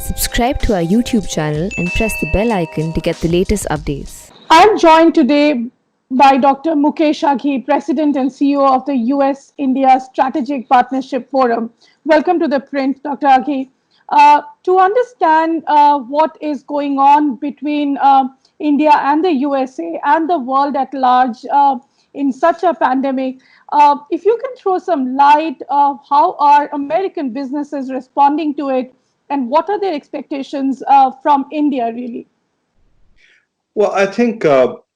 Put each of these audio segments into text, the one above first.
Subscribe to our YouTube channel and press the bell icon to get the latest updates. I'm joined today by Dr. Mukesh Aghi, President and CEO of the US India Strategic Partnership Forum. Welcome to the print, Dr. Aghi. To understand what is going on between India and the USA and the world at large in such a pandemic, if you can throw some light of how are American businesses responding to it and what are their expectations from India really? Well, I think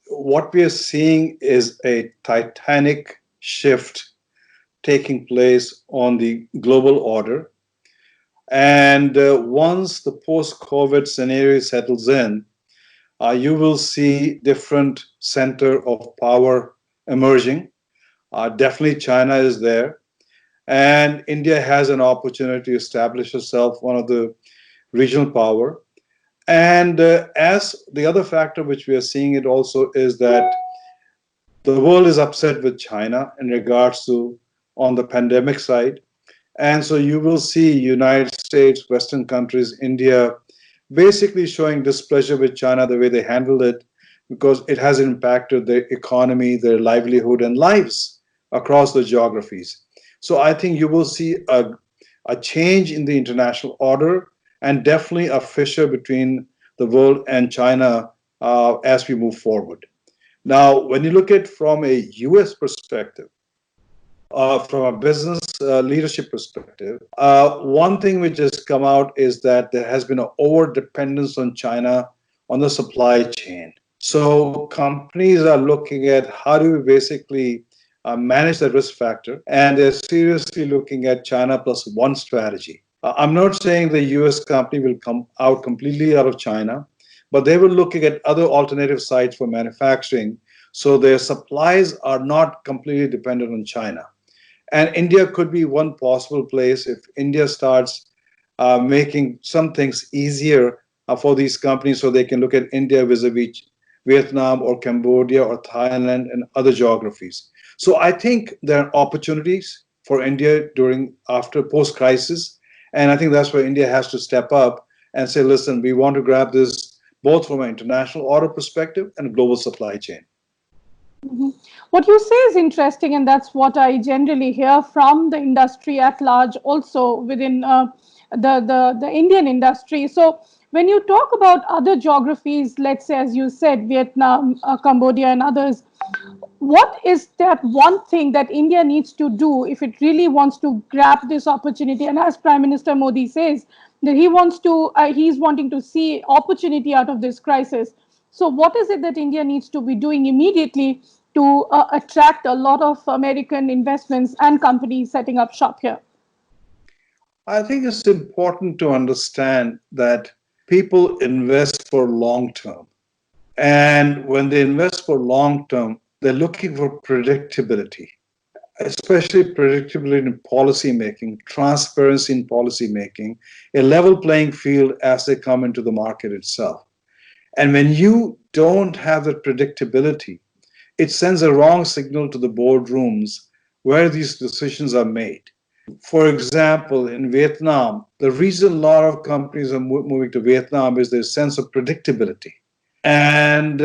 what we are seeing is a titanic shift taking place on the global order. And once the post-COVID scenario settles in, you will see different center of power emerging. Definitely China is there. And India has an opportunity to establish itself one of the regional power. And as the other factor which we are seeing it also is that the world is upset with China in regards to on the pandemic side. And so you will see United States, Western countries, India, basically showing displeasure with China the way they handled it because it has impacted their economy, their livelihood and lives across the geographies. So I think you will see a change in the international order and definitely a fissure between the world and China as we move forward. Now, when you look at from a US perspective, from a business leadership perspective, one thing which has come out is that there has been an over dependence on China on the supply chain. So companies are looking at how do we basically manage the risk factor, and they're seriously looking at China plus one strategy. I'm not saying the US company will come out completely out of China, but they were looking at other alternative sites for manufacturing so their supplies are not completely dependent on China. And India could be one possible place if India starts making some things easier for these companies so they can look at India vis-a-vis Vietnam or Cambodia or Thailand and other geographies. So I think there are opportunities for India after post-crisis. And I think that's where India has to step up and say, listen, we want to grab this both from an international order perspective and global supply chain. Mm-hmm. What you say is interesting, and that's what I generally hear from the industry at large, also within the Indian industry. So when you talk about other geographies, let's say, as you said, Vietnam, Cambodia, and others, what is that one thing that India needs to do if it really wants to grab this opportunity? And as Prime Minister Modi says, that he's wanting to see opportunity out of this crisis. So what is it that India needs to be doing immediately to attract a lot of American investments and companies setting up shop here? I think it's important to understand that people invest for long term. And when they invest for long term, they're looking for predictability, especially predictability in policy making, transparency in policy making, a level playing field as they come into the market itself. And when you don't have that predictability, it sends a wrong signal to the boardrooms where these decisions are made. For example, in Vietnam, the reason a lot of companies are moving to Vietnam is their sense of predictability. And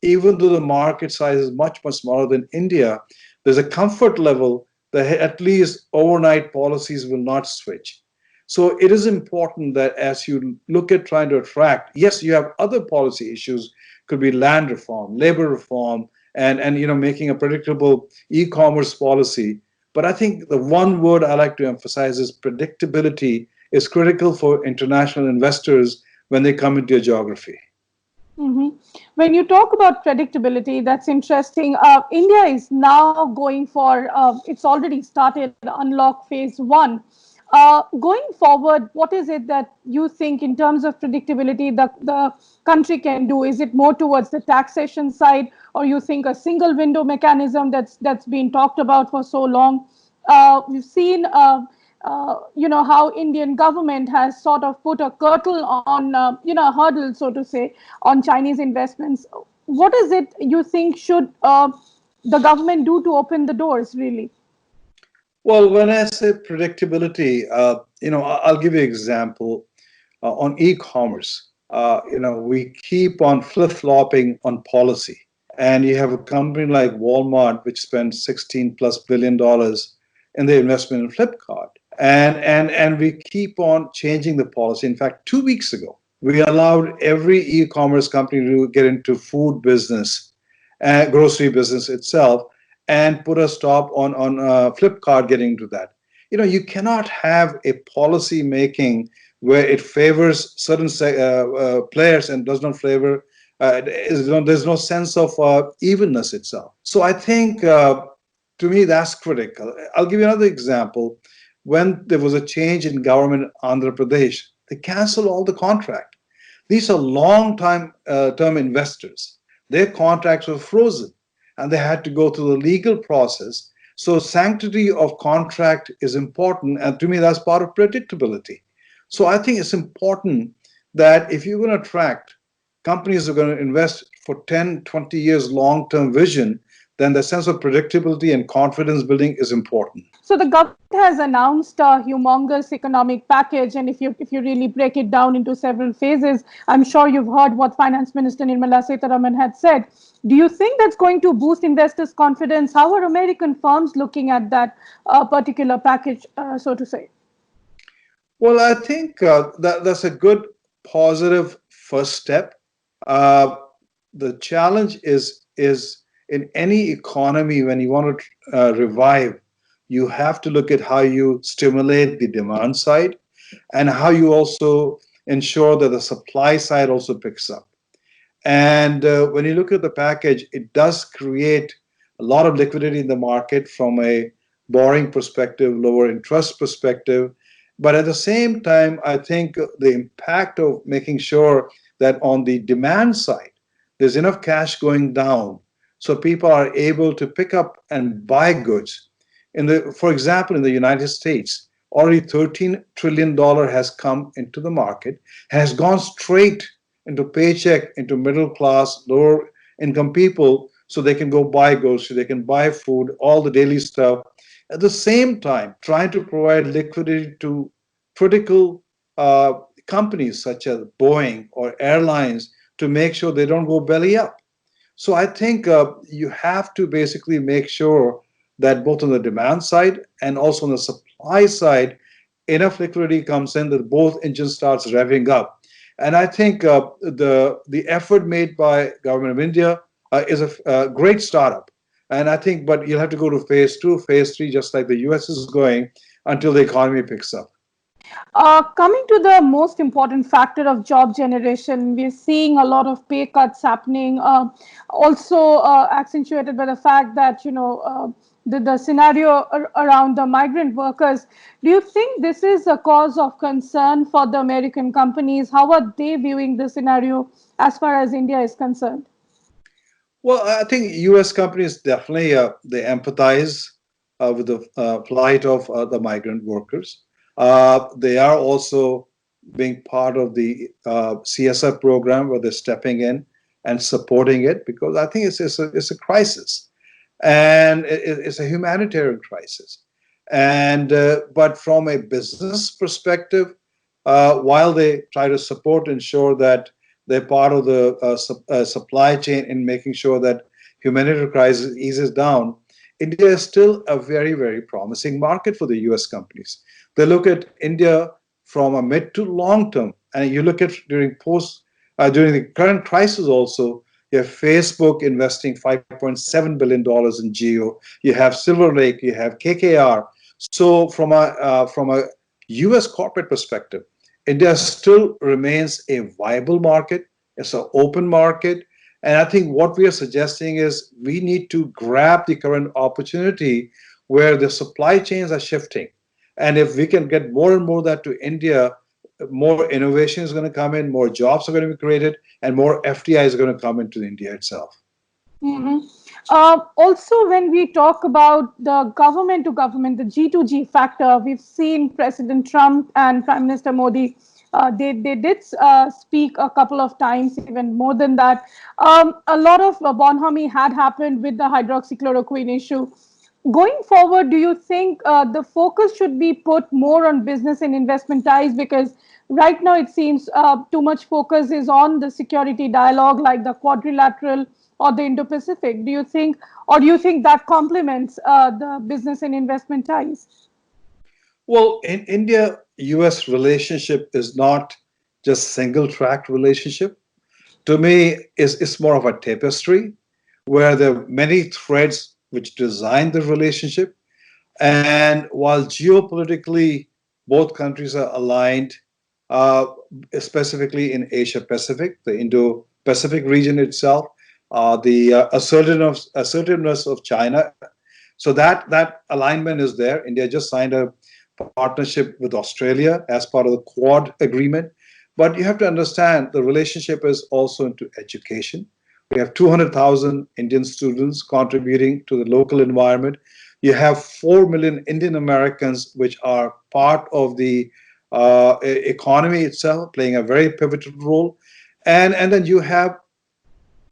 even though the market size is much, much smaller than India, there's a comfort level that at least overnight policies will not switch. So it is important that as you look at trying to attract, yes, you have other policy issues, could be land reform, labor reform, and making a predictable e-commerce policy. But I think the one word I like to emphasize is predictability is critical for international investors when they come into your geography. Mm-hmm. When you talk about predictability, that's interesting. India is now going for, it's already started unlock phase one. Going forward, what is it that you think in terms of predictability the country can do? Is it more towards the taxation side, or you think a single window mechanism that's been talked about for so long? We've seen how Indian government has sort of put a curtain on, a hurdle, so to say, on Chinese investments. What is it you think should the government do to open the doors, really? Well, when I say predictability, I'll give you an example. on e-commerce. We keep on flip-flopping on policy. And you have a company like Walmart, which spends $16+ billion in the investment in Flipkart. And we keep on changing the policy. In fact, 2 weeks ago, we allowed every e-commerce company to get into food business, grocery business itself, and put a stop on Flipkart getting into that. You cannot have a policy making where it favors certain players and does not favor. There's no sense of evenness itself. So I think, to me, that's critical. I'll give you another example. When there was a change in government in Andhra Pradesh, they canceled all the contract. These are long-time term investors. Their contracts were frozen, and they had to go through the legal process. So sanctity of contract is important, and to me, that's part of predictability. So I think it's important that if you're going to attract companies are going to invest for 10, 20 years long-term vision, then the sense of predictability and confidence building is important. So the government has announced a humongous economic package, and if you really break it down into several phases, I'm sure you've heard what Finance Minister Nirmala Sitharaman had said. Do you think that's going to boost investors' confidence? How are American firms looking at that particular package, so to say? Well, I think that's a good positive first step. The challenge is in any economy, when you want to revive, you have to look at how you stimulate the demand side and how you also ensure that the supply side also picks up. And when you look at the package, it does create a lot of liquidity in the market from a borrowing perspective, lower interest perspective. But at the same time, I think the impact of making sure that on the demand side, there's enough cash going down so people are able to pick up and buy goods. For example, in the United States, already $13 trillion has come into the market, has gone straight into paycheck, into middle class, lower income people, so they can go buy goods, so they can buy food, all the daily stuff. At the same time, trying to provide liquidity to critical companies such as Boeing or airlines to make sure they don't go belly up. So I think you have to basically make sure that both on the demand side and also on the supply side, enough liquidity comes in that both engines starts revving up. And I think the effort made by Government of India is a great startup. And I think, but you'll have to go to phase 2, phase 3, just like the US is going, until the economy picks up. Coming to the most important factor of job generation, we're seeing a lot of pay cuts happening, also accentuated by the fact that, the scenario around the migrant workers. Do you think this is a cause of concern for the American companies? How are they viewing the scenario as far as India is concerned? Well, I think U.S. companies definitely they empathize with the plight of the migrant workers. They are also being part of the CSR program where they're stepping in and supporting it, because I think it's a crisis, and it's a humanitarian crisis. And but from a business perspective, while they try to support, ensure that they're part of the supply chain in making sure that humanitarian crisis eases down, India is still a very, very promising market for the US companies. They look at India from a mid to long term. And you look at during the current crisis also, you have Facebook investing $5.7 billion in Geo. You have Silver Lake, you have KKR. So from a US corporate perspective, India still remains a viable market. It's an open market. And I think what we are suggesting is we need to grab the current opportunity where the supply chains are shifting. And if we can get more and more that to India, more innovation is going to come in, more jobs are going to be created, and more FDI is going to come into India itself. Mm-hmm. Also, when we talk about the government to government, the G2G factor, we've seen President Trump and Prime Minister Modi, they did speak a couple of times, even more than that. A lot of bonhomie had happened with the hydroxychloroquine issue. Going forward, do you think the focus should be put more on business and investment ties? Because right now it seems too much focus is on the security dialogue, like the quadrilateral or the Indo-Pacific. Do you think, or do you think that complements the business and investment ties? Well, in India, US relationship is not just single track relationship. To me, it's more of a tapestry where there are many threads which design the relationship. And while geopolitically both countries are aligned, uh, specifically in Asia Pacific, the Indo Pacific region itself, the assertiveness of China. So that alignment is there. India just signed a partnership with Australia as part of the Quad agreement. But you have to understand the relationship is also into education. We have 200,000 Indian students contributing to the local environment. You have 4 million Indian Americans, which are part of the economy itself, playing a very pivotal role. And then you have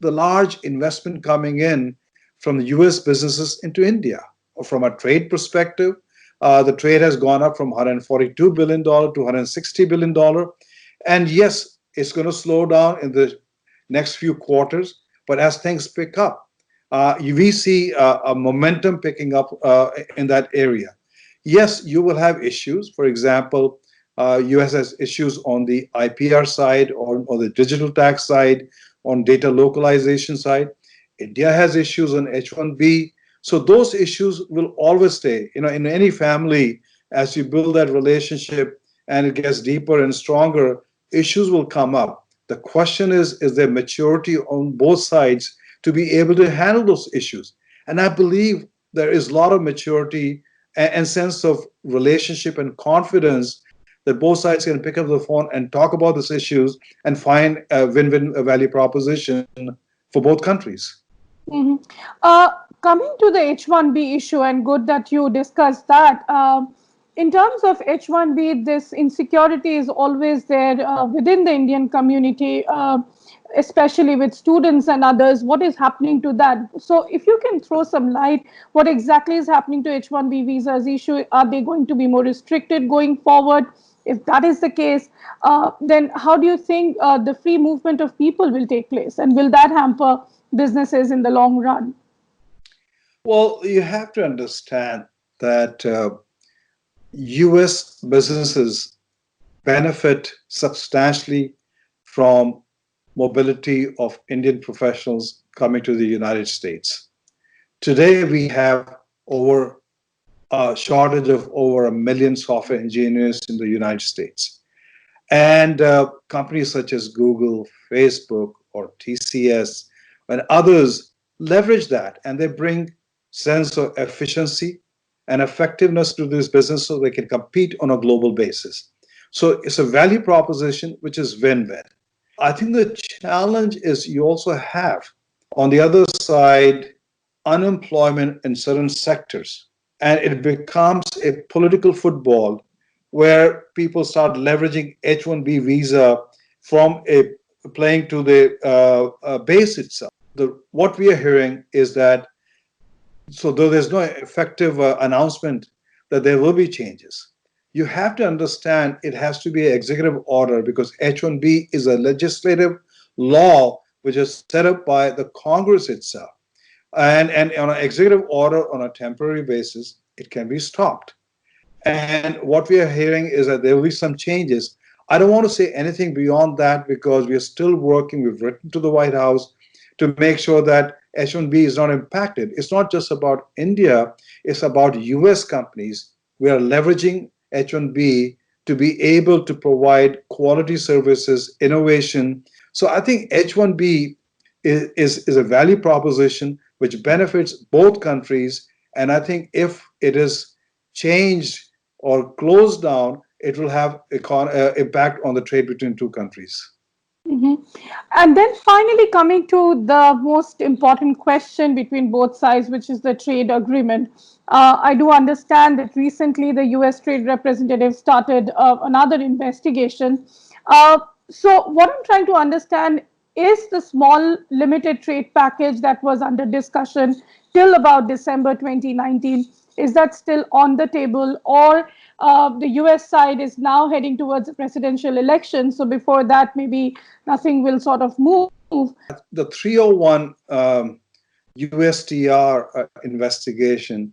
the large investment coming in from the US businesses into India. From a trade perspective, the trade has gone up from $142 billion to $160 billion. And yes, it's going to slow down in the next few quarters, but as things pick up, we see a momentum picking up in that area. Yes, you will have issues. For example, US has issues on the IPR side or the digital tax side, on data localization side. India has issues on H1B. So those issues will always stay. You know, in any family, as you build that relationship and it gets deeper and stronger, issues will come up. The question is there maturity on both sides to be able to handle those issues? And I believe there is a lot of maturity and sense of relationship and confidence that both sides can pick up the phone and talk about these issues and find a win-win value proposition for both countries. Mhm. Coming to the H1B issue, and good that you discussed that. In terms of H1B, this insecurity is always there within the Indian community, especially with students and others. What is happening to that? So, if you can throw some light, what exactly is happening to H1B visas issue? Are they going to be more restricted going forward? If that is the case, then how do you think the free movement of people will take place, and will that hamper businesses in the long run? Well, you have to understand that US businesses benefit substantially from mobility of Indian professionals coming to the United States. Today, we have over a shortage of over 1 million software engineers in the United States. And companies such as Google, Facebook, or TCS, and others leverage that and they bring sense of efficiency and effectiveness to this business so they can compete on a global basis. So it's a value proposition which is win-win. I think the challenge is you also have on the other side unemployment in certain sectors, and it becomes a political football where people start leveraging H1B visa from a playing to the base itself. What we are hearing is that so though there's no effective announcement that there will be changes, you have to understand it has to be an executive order because H1B is a legislative law which is set up by the Congress itself. And on an executive order on a temporary basis, it can be stopped. And what we are hearing is that there will be some changes. I don't want to say anything beyond that because we are still working. We've written to the White House to make sure that H1B is not impacted. It's not just about India, it's about US companies. We are leveraging H1B to be able to provide quality services, innovation. So I think H1B is a value proposition which benefits both countries. And I think if it is changed or closed down, it will have impact on the trade between two countries. Mhm. And then finally, coming to the most important question between both sides, which is the trade agreement. I do understand that recently the US Trade Representative started another investigation. So, what I'm trying to understand is the small limited trade package that was under discussion till about December 2019, is that still on the table, or the US side is now heading towards a presidential election, so before that maybe nothing will sort of move? The 301 USTR investigation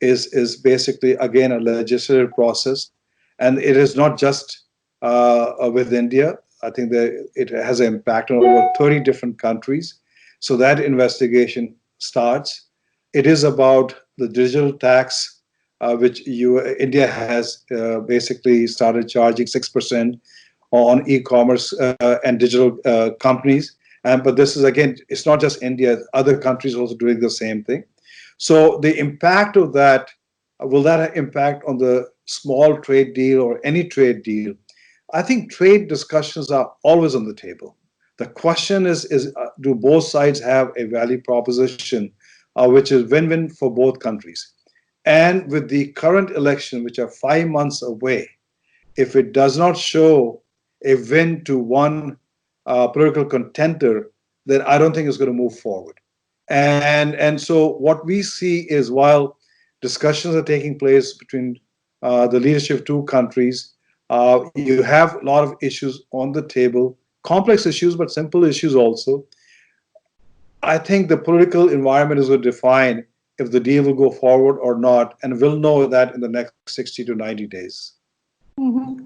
is basically, again, a legislative process. And it is not just with India. I think that it has an impact on over 30 different countries. So that investigation starts. It is about the digital tax, which India has basically started charging 6% on e-commerce and digital companies. But this is, again, it's not just India, other countries also doing the same thing. So the impact of that, will that have impact on the small trade deal or any trade deal? I think trade discussions are always on the table. The question is do both sides have a value proposition which is win-win for both countries? And with the current election, which are 5 months away, if it does not show a win to one political contender, then I don't think it's going to move forward. And so what we see is, while discussions are taking place between the leadership of two countries, you have a lot of issues on the table, complex issues, but simple issues also. I think the political environment is going to define if the deal will go forward or not, and we'll know that in the next 60 to 90 days. Mm-hmm.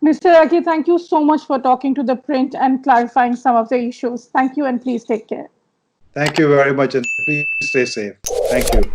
Mr. Raki, thank you so much for talking to The Print and clarifying some of the issues. Thank you, and please take care. Thank you very much, and please stay safe. Thank you.